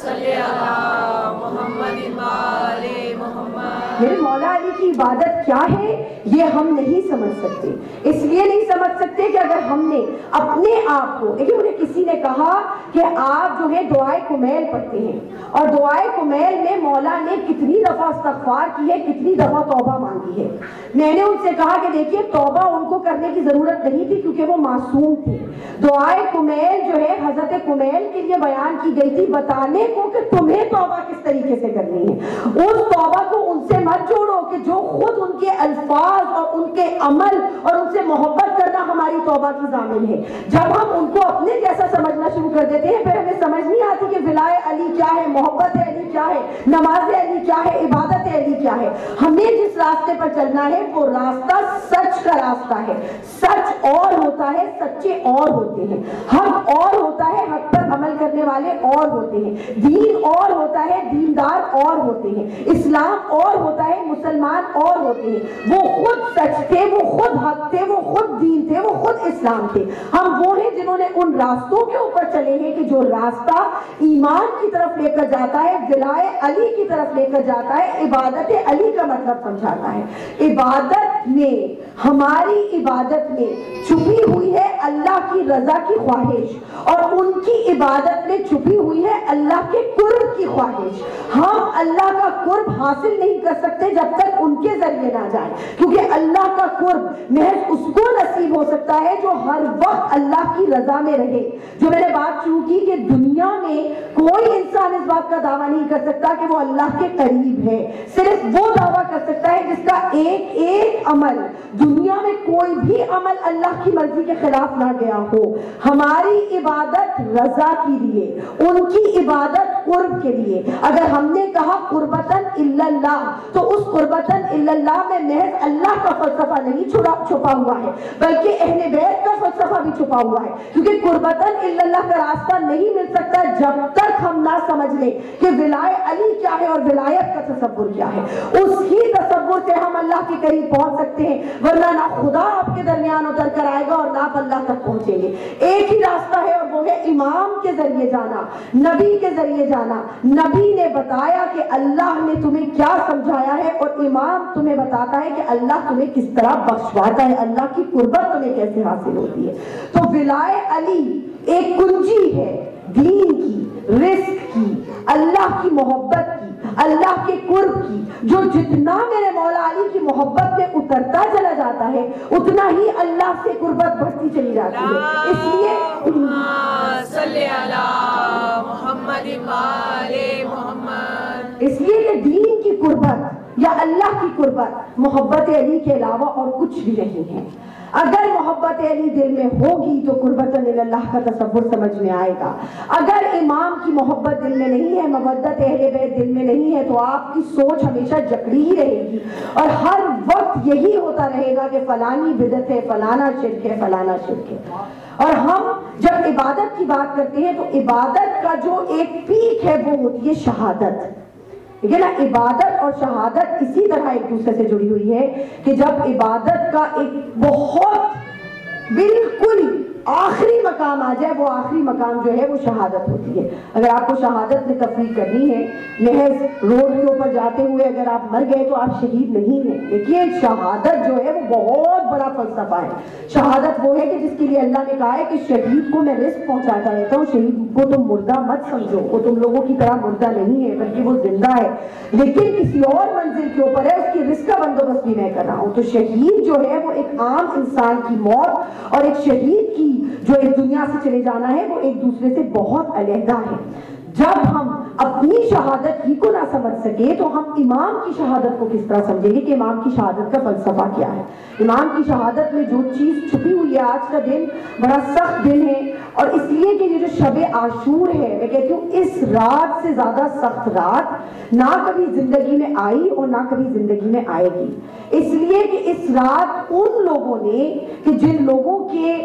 صلی اللہ محمد وآل محمد۔ میرے مولا علی کی عبادت کیا ہے یہ ہم نہیں سمجھ سکتے، اس لیے نہیں سمجھ سکتے کہ اگر ہم نے اپنے آپ کو دیکھیں، انہیں کسی نے کہا کہ آپ جو ہے دعائے کمیل پڑھتے ہیں اور دعائے کمیل میں مولا نے کتنی دفعہ استغفار کی ہے، کتنی دفعہ توبہ مانگی ہے۔ میں نے ان سے کہا کہ دیکھیے توبہ ان کو کرنے کی ضرورت نہیں تھی کیونکہ وہ معصوم تھے۔ دعائے کمیل جو ہے حضرت کمیل کے لیے بیان کی گئی تھی بتانے کو کہ تمہیں توبہ کس طریقے سے کرنی ہے۔ اس توبہ کو ان سے مت جوڑو کہ جو خود ان کے الفاظ اور ان کے عمل اور ان سے محبت کرنا ہماری توبہ کی ضامن ہے. جب ہم ان کو اپنے جیسا سمجھنا شروع کر دیتے ہیں پھر ہمیں سمجھ نہیں آتی کہ ولائے علی کیا ہے, محبت علی کیا ہے, نماز علی کیا ہے, عبادت علی کیا ہے. ہمیں جس راستے پر چلنا ہے وہ راستہ سچ کا راستہ ہے. سچ اور ہوتا ہے, سچے اور ہوتے ہیں, حق اور ہوتا ہے, حق پر عمل کرنے والے اور ہوتے ہیں, دین اور ہوتا ہے, دیندار اور ہوتے ہیں, اسلام اور ہوتا ہے, مسلمان اور ہوتے ہیں. وہ خود سچ تھے, وہ خود حق تھے, وہ خود دین تھے, وہ خود اسلام تھے. ہم وہ ہیں جنہوں نے ان راستوں کے اوپر چلے ہیں کہ جو راستہ ایمان کی طرف لے کر جاتا ہے, ولائے علی کی طرف لے کر جاتا ہے, عبادت علی کا مطلب سمجھاتا ہے. عبادت میں, ہماری عبادت میں چھپی ہوئی ہے اللہ کی رضا کی خواہش, اور ان کی عبادت میں چھپی ہوئی ہے اللہ کے قرب کی خواہش. ہم اللہ کا قرب حاصل نہیں کر سکتے جب تک ان کے ذریعے نہ جائیں, کیونکہ اللہ کا قرب محض اس کو نصیب ہو سکتا ہے جو ہر وقت اللہ کی رضا میں رہے. جو میں نے بات شروع کی کہ دنیا میں کوئی انسان اس بات کا دعویٰ نہیں کر سکتا کہ وہ اللہ کے قریب ہے. صرف وہ دعویٰ کر سکتا ہے جس کا ایک ایک عمل, دنیا میں کوئی بھی عمل اللہ کی مرضی کے خلاف نہ گیا ہو. ہماری عبادت رضا کے لیے, ان کی عبادت قرب کے لیے. اگر ہم نے کہا قربتاً الا اللہ تو اس قربتاً الا اللہ میں محض اللہ کا فلسفہ نہیں چھپا ہوا ہے بلکہ اہل بیت کا فلسفہ بھی چھپا ہوا ہے. کیونکہ قربتاً الا اللہ کا راستہ نہیں مل سکتا جب تک ہم نہ سمجھ لیں کہ ولائے علی کیا ہے اور ولایت کا تصور کیا ہے. اس ہی تصور سے ہم اللہ کے قریب پہنچ سکتے ہیں, ورنہ نہ خدا آپ کے درمیان اتر کر آئے گا اور نہ آپ اللہ تک پہنچیں گے. ایک ہی راستہ ہے اور وہ ہے امام کے ذریعے جانا, نبی کے ذریعے جانا. نبی نے بتایا کہ اللہ نے تمہیں کیا سمجھایا ہے اور امام تمہیں بتاتا ہے کہ اللہ تمہیں کس طرح بخشواتا ہے, اللہ کی قربت تمہیں کیسے حاصل ہوتی ہے. تو ولائے علی ایک کنجی ہے دین کی, رزق کی, اللہ کی محبت کی, اللہ کے قرب کی. جو جتنا میرے مولا علی کی محبت میں اترتا چلا جاتا ہے اتنا ہی اللہ سے قربت بڑھتی چلی جاتی ہے. اس لیے صلی اللہ محمد محمد, اس لیے کہ دین کی قربت یا اللہ کی قربت محبت علی کے علاوہ اور کچھ بھی نہیں ہے. اگر محبت علی دل میں ہوگی تو قربت اللہ کا تصور سمجھ میں آئے گا. اگر امام کی محبت دل میں نہیں ہے, مودت اہل بیت دل میں نہیں ہے, تو آپ کی سوچ ہمیشہ جکڑی ہی رہے گی اور ہر وقت یہی ہوتا رہے گا کہ فلانی بدعت ہے, فلانا شرک ہے, فلانا شرک ہے. اور ہم جب عبادت کی بات کرتے ہیں تو عبادت کا جو ایک پیک ہے وہ ہوتی ہے شہادت. ٹھیک ہے نا, عبادت اور شہادت اسی طرح ایک دوسرے سے جڑی ہوئی ہے کہ جب عبادت کا ایک بہت بالکل آخری مقام آ جائے, وہ آخری مقام جو ہے وہ شہادت ہوتی ہے. اگر آپ کو شہادت میں تفریح کرنی ہے, محض روڈ کے اوپر جاتے ہوئے اگر آپ مر گئے تو آپ شہید نہیں ہیں. دیکھیے شہادت جو ہے وہ بہت بڑا فلسفہ ہے. شہادت وہ ہے کہ جس کے لیے اللہ نے کہا ہے کہ شہید کو میں رزق پہنچاتا رہتا ہوں, شہید کو تم مردہ مت سمجھو, وہ تم لوگوں کی طرح مردہ نہیں ہے بلکہ وہ زندہ ہے لیکن کسی اور منزل کے اوپر ہے, اس کی رزق کا بندوبست بھی میں کر رہا ہوں. تو شہید جو ہے وہ ایک عام انسان کی موت اور ایک شہید کی جو اس دنیا سے چلے جانا ہے وہ ایک دوسرے سے بہت علیحدہ ہے. جب ہم اپنی شہادت ہی کو نہ سمجھ سکے تو ہم امام کی شہادت کو کس طرح سمجھیں گے کہ امام کی شہادت کا فلسفہ کیا ہے. امام کی شہادت میں جو چیز چھپی ہوئی ہے, آج کا دن بڑا سخت دن ہے اور اس لیے کہ یہ جو شب عاشور ہے, میں کہتی ہوں اس رات سے زیادہ سخت رات نہ کبھی زندگی میں آئی اور نہ کبھی زندگی میں آئے گی. اس لیے کہ اس رات ان لوگوں نے کہ جن لوگوں کے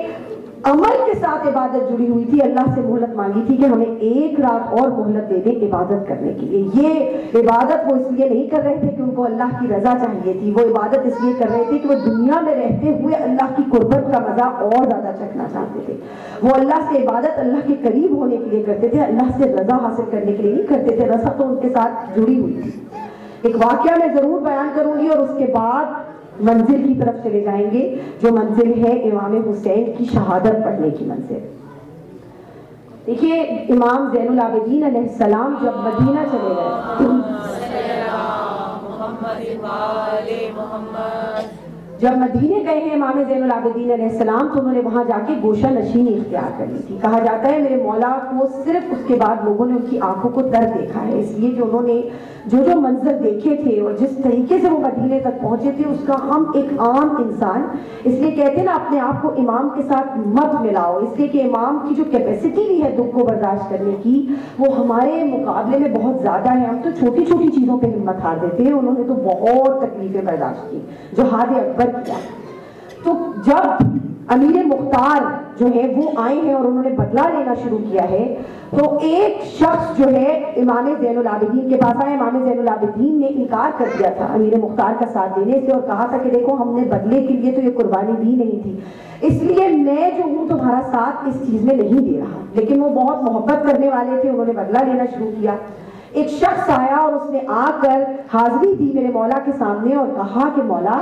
عمل کے ساتھ عبادت جڑی ہوئی تھی, اللہ سے مہلت مانگی تھی کہ ہمیں ایک رات اور مہلت دے دیں عبادت کرنے کے لیے. یہ عبادت وہ اس لیے نہیں کر رہے تھے کہ ان کو اللہ کی رضا چاہیے تھی, وہ عبادت اس لیے کر رہے تھے کہ وہ دنیا میں رہتے ہوئے اللہ کی قربت کا مزہ اور زیادہ چکھنا چاہتے تھے. وہ اللہ سے عبادت اللہ کے قریب ہونے کے لیے کرتے تھے, اللہ سے رضا حاصل کرنے کے لیے نہیں کرتے تھے. رضا تو ان کے ساتھ جڑی ہوئی تھی. ایک واقعہ میں ضرور بیان کروں گی اور اس کے بعد منزل کی طرف چلے جائیں گے, جو منزل ہے امام حسین کی شہادت پڑھنے کی منزل. دیکھیے امام زین العابدین علیہ السلام جب مدینہ چلے گئے جب مدینے گئے ہیں امام زین العابدین علیہ السلام تو انہوں نے وہاں جا کے گوشہ نشینی اختیار کر لی تھی. کہا جاتا ہے میرے مولا کو صرف اس کے بعد لوگوں نے ان کی آنکھوں کو تر دیکھا ہے، اس لیے کہ انہوں نے جو منظر دیکھے تھے اور جس طریقے سے وہ مدینے تک پہنچے تھے، اس کا ہم ایک عام انسان، اس لیے کہتے ہیں نا اپنے آپ کو امام کے ساتھ مت ملاؤ، اس لیے کہ امام کی جو کیپیسٹی بھی ہے دکھ کو برداشت کرنے کی وہ ہمارے مقابلے میں بہت زیادہ ہے. ہم تو چھوٹی چھوٹی چیزوں پہ ہمت ہار دیتے ہیں، انہوں نے تو بہت تکلیفیں برداشت کی، جہاد اکبر کیا. تو جب امیر مختار جو ہے وہ آئے ہیں اور انہوں نے بدلہ لینا شروع کیا ہے، تو ایک شخص جو ہے امام زین العابدین کے پاس آیا. امام زین العابدین نے انکار کر دیا تھا امیر مختار کا ساتھ دینے سے اور کہا تھا کہ دیکھو ہم نے بدلے کے لیے تو یہ قربانی دی نہیں تھی، اس لیے میں جو ہوں تمہارا ساتھ اس چیز میں نہیں دے رہا. لیکن وہ بہت محبت کرنے والے تھے، انہوں نے بدلہ لینا شروع کیا. ایک شخص آیا اور اس نے آ کر حاضری دی میرے مولا کے سامنے اور کہا کہ مولا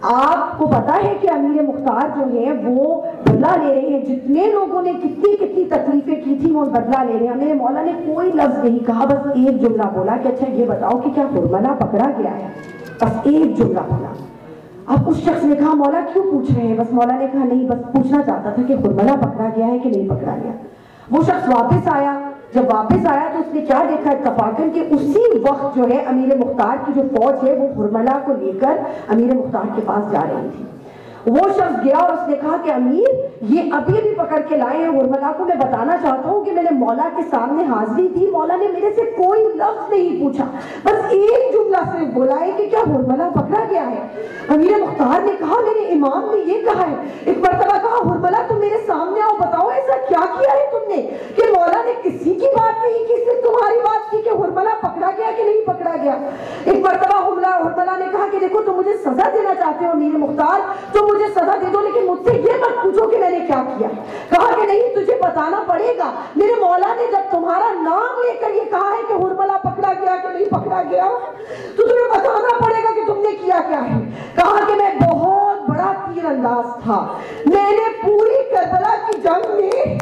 آپ کو پتا ہے کہ امیر مختار جو ہے وہ بدلہ لے رہے ہیں، جتنے لوگوں نے کتنی تکلیفیں کی تھی وہ بدلہ لے رہے ہیں. میرے مولا نے کوئی لفظ نہیں کہا، بس ایک جملہ بولا کہ اچھا یہ بتاؤ کہ کیا حرملہ پکڑا گیا ہے. بس ایک جملہ بولا. اب اس شخص نے کہا مولا کیوں پوچھ رہے ہیں؟ بس مولا نے کہا نہیں، بس پوچھنا چاہتا تھا کہ حرملہ پکڑا گیا ہے کہ نہیں پکڑا گیا. وہ شخص واپس آیا. جب واپس آیا تو اس نے کیا دیکھا اتفاقاً کہ اسی وقت جو ہے امیر مختار کی جو فوج ہے وہ حرملہ کو لے کر امیر مختار کے پاس جا رہی تھی. وہ شخص گیا اور اس نے کہا کہ امیر یہ ابھی بھی پکڑ کے لائے ہیں حرملہ کو، میں بتانا چاہتا ہوں کہ میں نے مولا کے سامنے حاضری دی، مولا نے میرے سے کوئی لفظ نہیں پوچھا، بس ایک جملہ صرف بولا ہے کہ کیا حرملہ پکڑا گیا ہے. امیر مختار نے کہا میرے امام نے یہ کہا ہے. ایک مرتبہ کہا حرملہ تم میرے سامنے آؤ، بتاؤ ایسا کیا کیا ہے تم نے کہ مولا نے کسی کی بات نہیں کی، صرف تمہاری بات کی کہ حرملہ پکڑا گیا کہ نہیں پکڑا گیا. ایک مرتبہ حرملہ نے کہا کہ دیکھو تم مجھے سزا دینا چاہتے ہو امیر مختار، تو مجھے سزا دے دو لیکن مجھ سے یہ مت پوچھو کہ میں نے کیا کیا. کہا کہ نہیں تجھے بتانا پڑے گا. میرے مولا نے جب تمہارا نام لے کر یہ کہا ہے کہ حرملہ پکڑا گیا کہ نہیں پکڑا گیا تو تمہیں بتانا پڑے گا کہ تم نے کیا کیا ہے. کہا کہ میں بہت بڑا تیر انداز تھا، میں نے پوری کربلا کی جنگ میں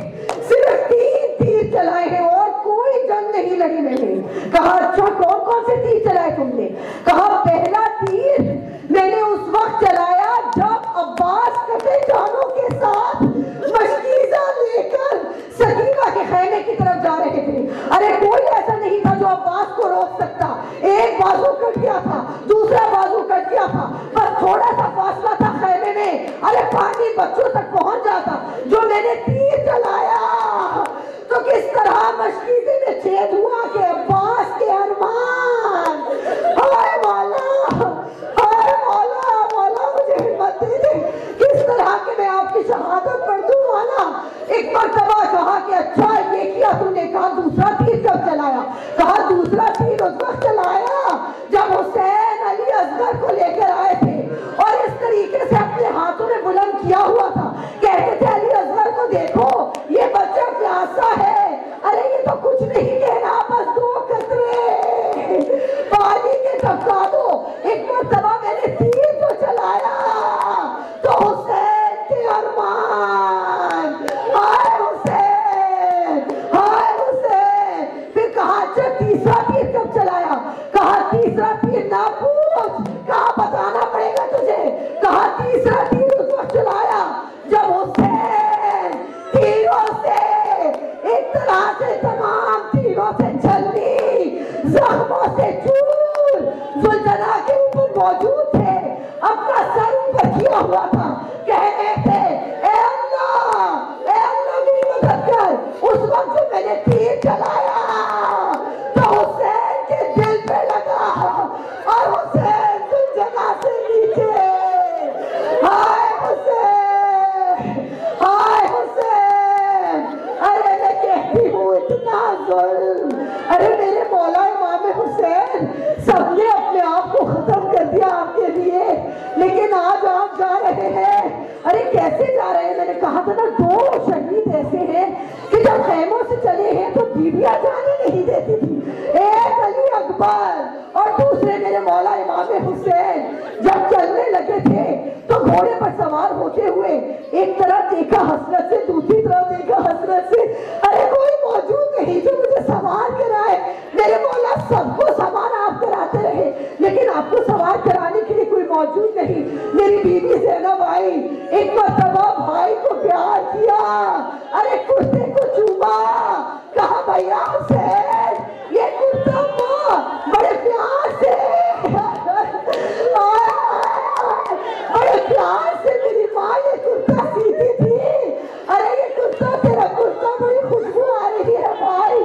صرف 3 تیر چلائے ہیں اور کوئی جنگ نہیں لڑی میں نے. کہا اچھا کون سے تیر چلائے تم نے؟ کہا پہلا تیر میں نے اس وقت چلایا جب عباس کٹے جانوں کے ساتھ مشکیزہ لے کر سکینہ کے خیمے کی طرف جا رہے تھے. ارے کوئی ایسا نہیں تھا جو عباس کو روک سکتا. ایک بازو کٹ گیا تھا، دوسرا بازو کٹ گیا تھا، بس تھوڑا سا فاصلہ تھا خیمے میں. ارے پانی بچوں تک پہنچ جاتا. جو میں نے تیر چلایا تو کس طرح مشکیزے میں چھید ہوا کہ عباس کے ارمان. ہائے مولا، ہائے مولا، مولا مجھے ہمت دے دے کس طرح کہ میں آپ کی شہادت پڑھ دوں مولا. ایک مرتبہ کہا کہ اچھا یہ کیا تم نے. کہا دوسرا تیر کب چلایا؟ کہا دوسرا تیر اس وقت چلایا جب حسین علی اصغر کو لے کر آئے تھے اور اس طریقے سے اپنے ہاتھوں میں بلند کیا ہوا تھا. کہتے تھے علی اصغر کو دیکھو یہ بچہ پیاسا ہے. ارے یہ تو کچھ نہیں کہنا، بس 2 قطرے پانی کے ٹپکا دو. ایک مرتبہ میں نے تیر تو چلایا تو حسین کے ارمان. ہائے حسین، ہائے حسین. پھر کہا اچھا تیسرا تیر کب چلایا؟ کہا تیسرا تیر نہ پوچھ، کہا بتانا پڑے گا تجھے. کہا تیسرا تیر اس وقت چلایا جب حسین تیروں سے ایک طرح سے تمام تیروں سے چھلنی، زخموں سے چور زلزلہ کے اوپر موجود تھے، اپنا سر اوپر کیا ہوا تھا. کہنے تھے اے اللہ میری مدد کر. اس وقت جو میں نے تیر چلایا تو حسین کے دل پہ لگا اور حسین اس جگہ سے نیچے. ہائے حسین، ہائے حسین. ارے میں کہتی ہوں اتنا ظلم. ارے میرے مولا امام حسین سب نے اپنے آپ کو ختم کر دیا آپ کے لیے، لیکن آج آپ جا رہے ہیں. ارے کیسے جا رہے ہیں؟ میں نے کہا تھا نا 2 شہید ایسے ہیں کہ جب خیموں سے چلے ہیں تو بیویاں جانے نہیں دیتی تھی. ایک علی اکبر اور دوسرے میرے مولا امام حسین جب چلنے لگے تھے تو گھوڑے پر سوار ہوتے ہوئے ایک طرف دیکھا حسرت سے، دوسری طرف دیکھا حسرت سے. ارے کوئی موجود نہیں جو مجھے سوار کرائے. میرے مولا سب کو سوار آپ کراتے رہے لیکن آپ کو سوار کرانے کے لیے کوئی موجود نہیں. میری بیوی ایک مرتبہ بھائی کو پیار کیا، ارے کرتے کو چوما، کہا بھیا حسین یہ کرتا ماں بڑے پیار سے بڑے پیار سے میری ماں یہ کرتا سیتی تھی، ارے یہ کرتا تیرا کرتا بڑی خوشبو آ رہی ہے بھائی.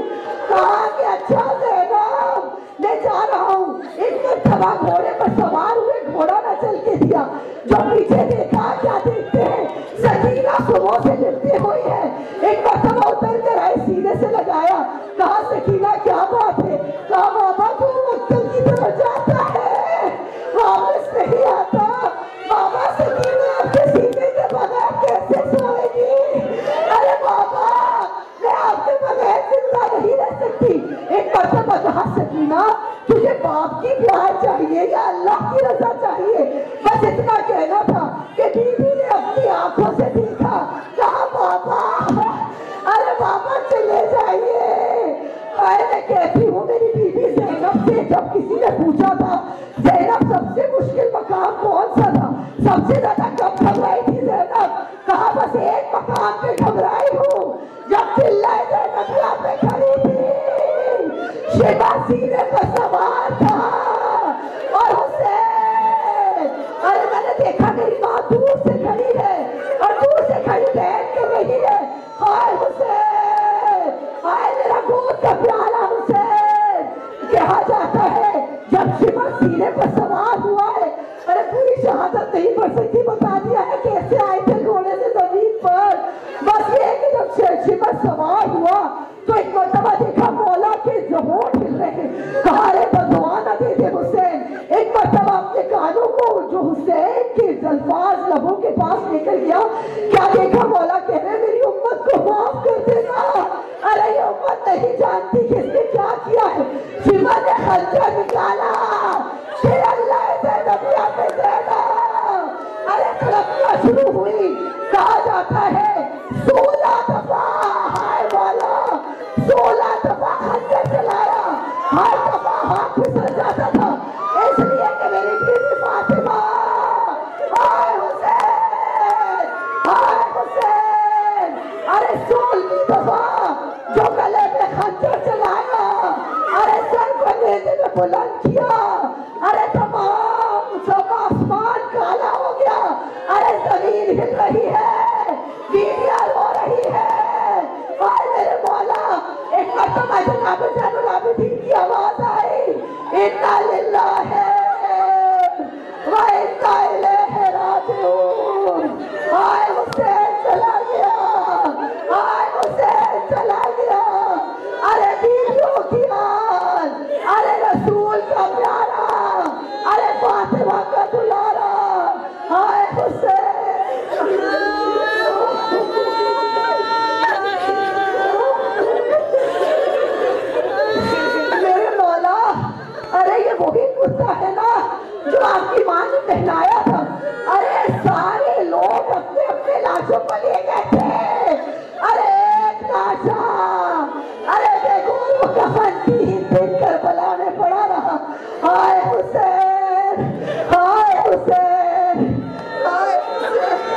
کہا کہ اچھا زینب میں جا رہا ہوں. ایک مرتبہ گھوڑے پر سوار ہوئے، گھوڑا نہ چل کے دیا، جو پیچھے دیکھا کیا دیکھتے ہیں سکینہ صبح سے لپٹی ہوئی ہے. ایک مرتبہ اتر کر آئے، سینے سے لگایا، کہا سکینہ کیا بات ہے؟ کہا بابا تو مقتل کی طرف جاتا ہے واپس نہیں آتا. بابا سکینہ آپ کے سینے کے بغیر کیسے سوئے گی؟ ارے بابا میں آپ کے بغیر زندہ نہیں رہ سکتی. ایک مرتبہ کہا سکینہ تجھے باپ کی پیار چاہیے یا اللہ کی رضا چاہیے؟ بس اتنا کہنا تھا کہ بیوی نے اپنی آنکھوں سے دیکھا. کہا بابا ارے بابا چلے جائیے. میں کہتی ہوں میری بیوی زینب سے جب کسی نے پوچھا تھا زینب سب سے مشکل مقام کون سا تھا، سب سے زیادہ کب گھبرائی تھی زینب؟ کہا بس ایک مقام پہ گھبرائی ہوں جب چلائے زینب یہاں پہ کھڑی تھی، شیبہ سینے پر سوار تھا اور حسین. ارے میں نے دیکھا میری ماں دور سے کھڑی ہے اور دور سے کھڑی بیٹھ کے رہی ہے. ہائے حسین، ہائے میرا گود کا پیارا حسین. کہا جاتا ہے جب شمر سینے پر سوار ہوا ہے، ارے پوری شہادت نہیں پڑھ سکتی، بتا دیا ہے کیسے آئے تھے گھوڑے سے زمین پر. بس یہ کہ جب شمر سوار ہوا تو ایک مرتبہ دیکھا مولا کے زہور ہل رہے. کہا ارے بدعا نہ دے دے حسین. ایک مرتبہ اپنے کانوں کو جو حسین کے الفاظ لبوں کے پاس لے کر گیا، کیا دیکھا مولا کہہ رہے میری امت کو معاف کر دینا. ارے یہ امت نہیں جانتی کہ اس نے کیا کیا ہے. شمر نے خنجر نکالا کہ اللہ زینب یا پہ زینب. ارے تڑپنا شروع ہوئی. کہا جاتا ہے 16 دفعہ، ہائے مولا 16 دفعہ خنجر چلایا، ہر دفعہ ہاتھ پھسل جاتا تھا، اس لیے کہ میری بیوی فاطمہ. ہائے حسین، ہائے حسین. ارے 16ویں دفعہ جو گلے میں خنجر چلایا، ارے سر کو نیزے میں بلند کیا، ارے تمام سب آسمان کالا ہو گیا. ارے زمین ہل رہی ہے، بیویاں رو رہی ہے. ہائے میرے مولا. ایک مرتبہ جناب زین العابدین کی آواز آئی، انا للہ و انا الیہ راجعون. ہائے حسین چلا گیا، ہائے حسین چلا گیا. ارے بیویوں کی آن، ارے رسول کا پیارا، ارے فاطمہ کا دلارا. ہائے حسین. میرے مولا، ارے یہ وہی کرتا ہے نا جو آپ کی ماں نے پہنایا تھا. ارے سارے لوگ اپنے اپنے لاشوں کو لے گئے تھے. ارے ایک لاشا، ارے دیکھو وہ کفن کی دیکھ کر بلا میں پڑا رہا. ہائے حسین، ہائے حسین، ہائے حسین.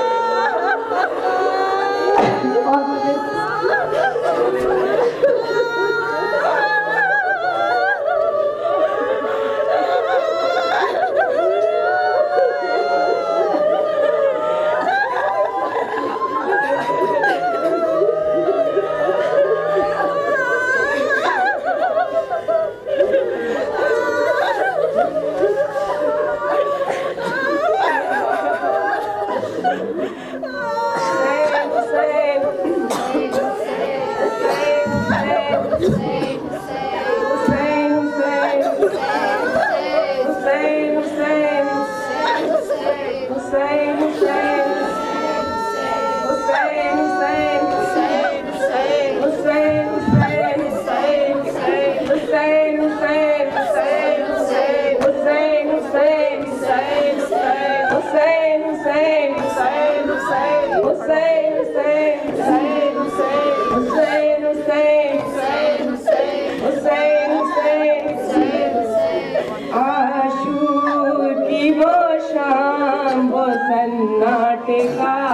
عاشور کی وہ شام وہ سناٹے کا